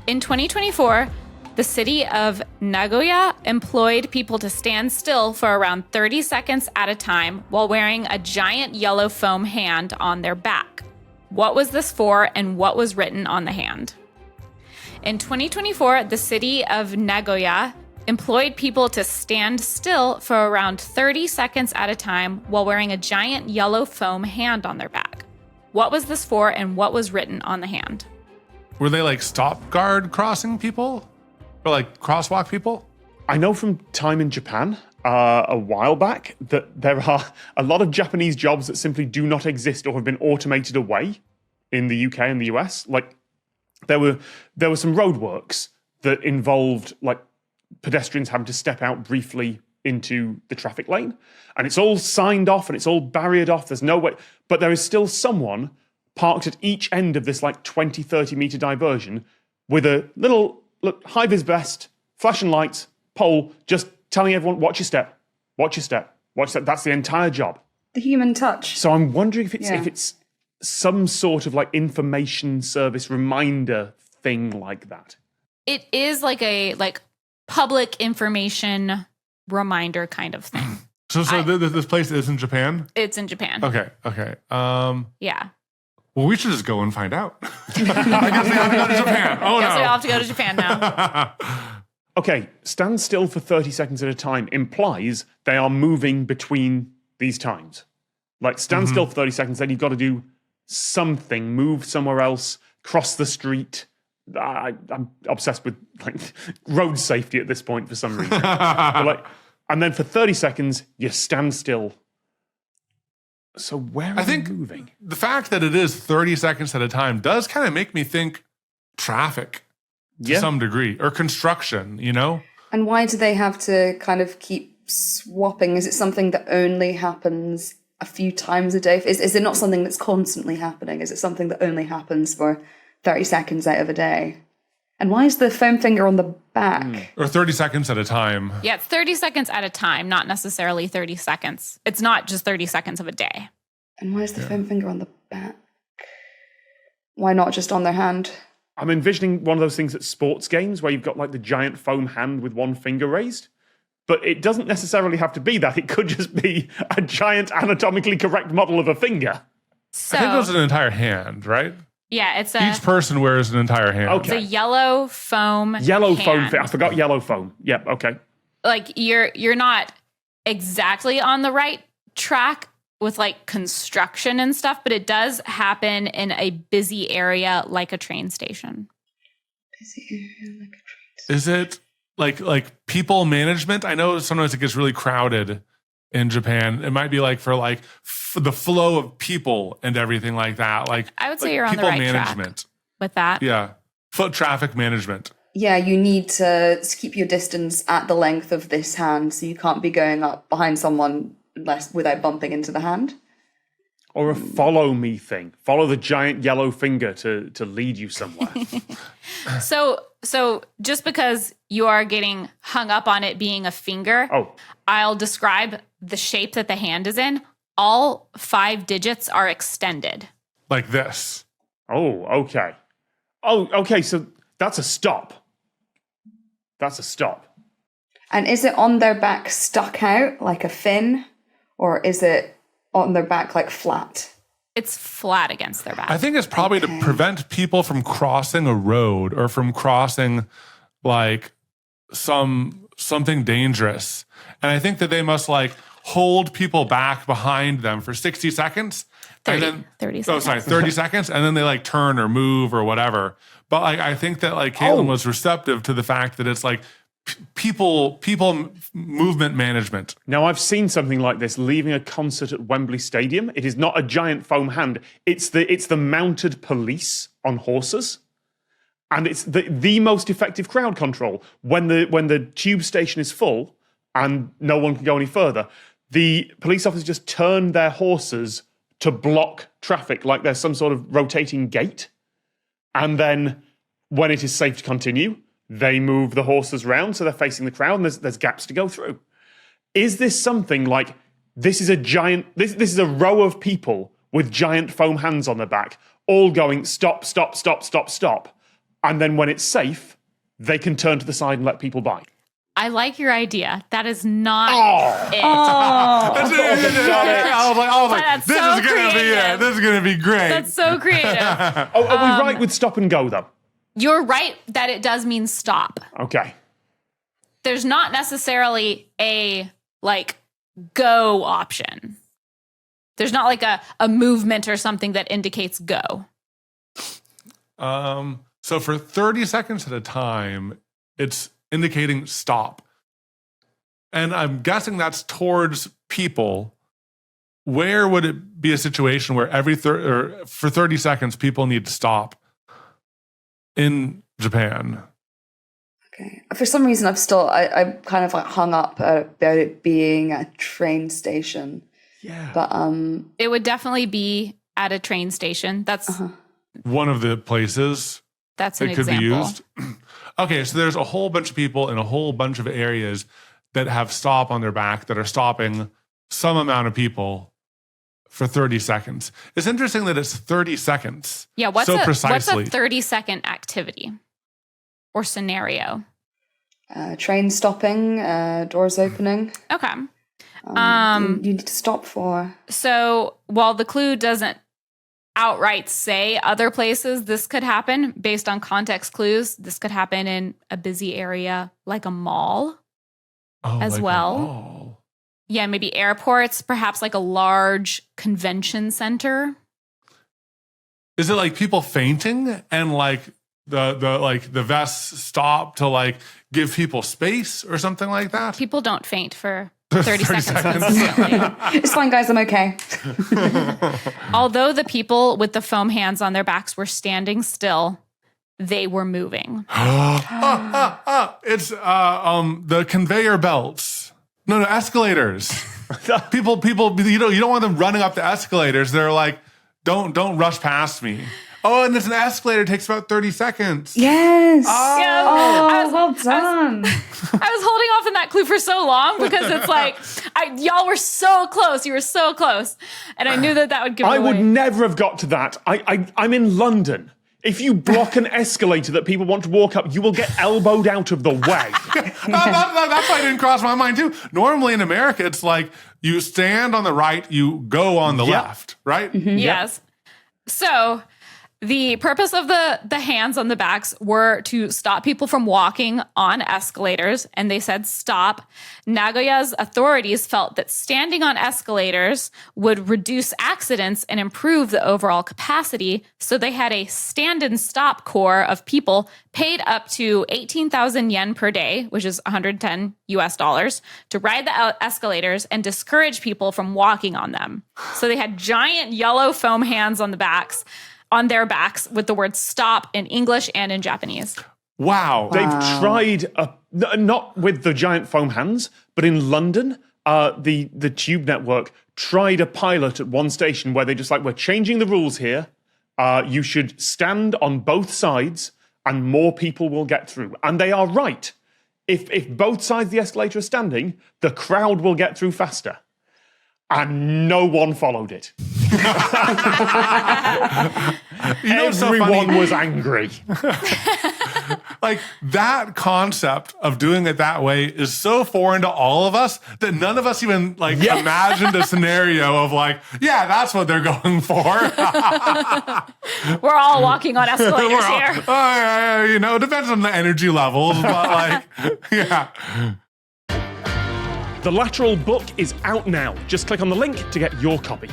In 2024, the city of Nagoya employed people to stand still for around 30 seconds at a time while wearing a giant yellow foam hand on their back. What was this for, and what was written on the hand? In 2024, the city of Nagoya employed people to stand still for around 30 seconds at a time while wearing a giant yellow foam hand on their back. What was this for, and what was written on the hand? Were they like stop guard crossing people? Or like crosswalk people? I know from time in Japan a while back that there are a lot of Japanese jobs that simply do not exist or have been automated away in the UK and the US. Like there were some roadworks that involved like pedestrians having to step out briefly into the traffic lane, and it's all signed off and it's all barriered off. There's no way, but there is still someone parked at each end of this like 20, 30 meter diversion with a little high-vis vest, flashing lights, pole, just telling everyone, watch your step, watch your step, watch that. That's the entire job. The human touch. So I'm wondering if it's some sort of like information service reminder thing like that. It is like a public information reminder kind of thing. So this place is in Japan? It's in Japan. Okay. Yeah. Well, we should just go and find out. I guess we have to go to Japan. Oh, Guess no. we all have to go to Japan now. Okay, stand still for 30 seconds at a time implies they are moving between these times. Like stand still for 30 seconds, then you've got to do something, move somewhere else, cross the street. I'm obsessed with like road safety at this point for some reason. And then for 30 seconds, you stand still. So where are you moving? The fact that it is 30 seconds at a time does kind of make me think traffic to some degree, or construction, you know? And why do they have to kind of keep swapping? Is it something that only happens a few times a day? Is it not something that's constantly happening? Is it something that only happens for 30 seconds out of a day? And why is the foam finger on the back? Or 30 seconds at a time. Yeah, it's 30 seconds at a time, not necessarily 30 seconds. It's not just 30 seconds of a day. And why is the foam finger on the back? Why not just on their hand? I'm envisioning one of those things at sports games where you've got like the giant foam hand with one finger raised. But it doesn't necessarily have to be that. It could just be a giant anatomically correct model of a finger. So, I think it was an entire hand, right? Yeah, each person wears an entire hand. Okay. It's a yellow foam foam. I forgot yellow foam. Yep, okay. Like you're not exactly on the right track with like construction and stuff, but it does happen in a busy area like a train station. Busy area like a train station. Is it like people management? I know sometimes it gets really crowded in Japan. It might be like for like the flow of people and everything like that. Like I would say you're on the right track with that. Yeah. Foot traffic management. Yeah, you need to keep your distance at the length of this hand, so you can't be going up behind someone without bumping into the hand. Or a follow me thing. Follow the giant yellow finger to lead you somewhere. So just because you are getting hung up on it being a finger, I'll describe the shape that the hand is in. All 5 digits are extended. Like this. Oh, okay. Oh, okay, so that's a stop. That's a stop. And is it on their back stuck out like a fin? Or is it on their back like flat? It's flat against their back. I think it's probably to prevent people from crossing a road or from crossing like something dangerous. And I think that they must like hold people back behind them for 60 seconds. 30 and then, 30 seconds. 30 seconds. And then they like turn or move or whatever. But like, I think that like Katelyn was receptive to the fact that it's like people movement management. Now, I've seen something like this leaving a concert at Wembley Stadium. It is not a giant foam hand. It's the mounted police on horses. And it's the most effective crowd control. When the tube station is full and no one can go any further, the police officers just turn their horses to block traffic like there's some sort of rotating gate. And then when it is safe to continue, they move the horses round so they're facing the crowd and there's gaps to go through. Is this something like, this is a row of people with giant foam hands on their back, all going stop, stop, stop, stop, stop. And then when it's safe, they can turn to the side and let people by. I like your idea. That is not it. I was like, That's this so is going to be it. creative. This is going to be great. That's so creative. Are we right with stop and go, though? You're right that it does mean stop. Okay. There's not necessarily a like go option. There's not like a movement or something that indicates go. So for 30 seconds at a time, it's indicating stop. And I'm guessing that's towards people. Where would it be a situation where for 30 seconds people need to stop in Japan? Okay. For some reason, I'm kind of like hung up about it being a train station. Yeah. But It would definitely be at a train station. That's One of the places that's an it could example. be used. Okay, so there's a whole bunch of people in a whole bunch of areas that have stop on their back that are stopping some amount of people for 30 seconds. It's interesting that it's 30 seconds. Yeah, what's so a precisely. 30-second activity or scenario? train stopping, doors opening. Okay. You need to stop for. So while the clue doesn't outright say other places this could happen, based on context clues, this could happen in a busy area like a mall as well. Oh. Yeah, maybe airports, perhaps like a large convention center. Is it like people fainting and like the vests stop to like give people space or something like that? People don't faint for 30 seconds. It's fine, guys. I'm okay. Although the people with the foam hands on their backs were standing still, they were moving. It's the conveyor belts. No, escalators. people. You don't want them running up the escalators. They're like, don't rush past me. Oh, and it's an escalator. It takes about 30 seconds. Yes. Yeah. Well done. I was holding off on that clue for so long because it's like, y'all were so close. You were so close. And I knew that would give it away. I would never have got to that. I'm in London. If you block an escalator that people want to walk up, you will get elbowed out of the way. That's why it didn't cross my mind too. Normally in America, it's like you stand on the right, you go on the left, right? Mm-hmm. Yes. So the purpose of the hands on the backs were to stop people from walking on escalators, and they said stop. Nagoya's authorities felt that standing on escalators would reduce accidents and improve the overall capacity, so they had a stand and stop corps of people paid up to 18,000 yen per day, which is $110 to ride the escalators and discourage people from walking on them. So they had giant yellow foam hands on their backs with the word stop in English and in Japanese. Wow. They've tried, not with the giant foam hands, but in London, the Tube Network tried a pilot at one station where they just like, we're changing the rules here. You should stand on both sides and more people will get through. And they are right. If both sides of the escalator are standing, the crowd will get through faster. And no one followed it. Everyone was angry. Like that concept of doing it that way is so foreign to all of us that none of us even imagined a scenario of like, yeah, that's what they're going for. We're all walking on escalators here. It depends on the energy levels, but like, yeah. The Lateral book is out now. Just click on the link to get your copy.